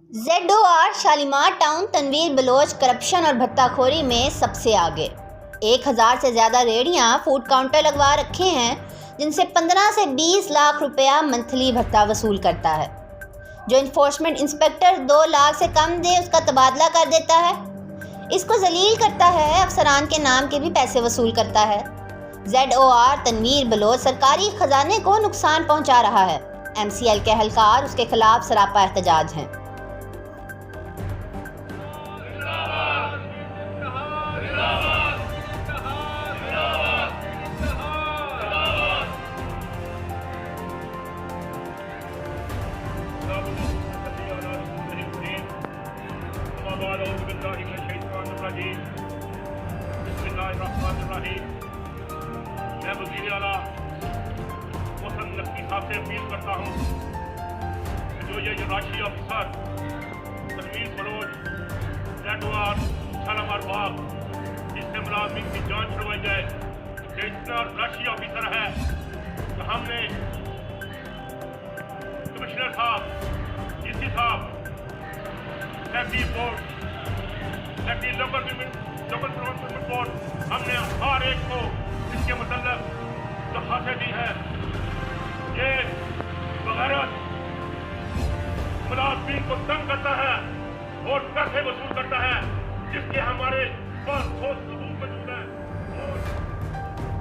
ZOR Shalimar town Tanveer Baloch corruption और भत्ताखोरी में सबसे आगे। 1000 से ज़्यादा रेहड़ियाँ फूड काउंटर लगवा रखे हैं जिनसे 15 से 20 लाख रुपया मंथली भत्ता वसूल करता है। जो इन्फोर्समेंट इंस्पेक्टर 2 लाख से कम दे उसका तबादला कर देता है। इसको जलील करता है, अफसरान के नाम के भी पैसे वसूल करता है। ZOR तनवीर बलोच सरकारी खजाने को नुकसान पहुँचा रहा है। MCL के अहलकार उसके खिलाफ सरापा एहतजाज हैं। मैं वज़ीर आला मोहसिन नकवी साहब से अपील करता हूँ कि जो ये राशि अफसर तनवीर बलोच ZOR शालीमार बाग इससे मुलाजिम की जांच करवाई जाए। ये इतना राशि ऑफिसर है तो हमने कमिश्नर साहब, DC साहब, secretary board, secretary local development board, हमने हर एक को इसके मतलब दरखास्तें दी है। ये बगैरत मुलाजिम को तंग करता है और पैसे वसूल करता है, जिसके हमारे पास ठोस सबूत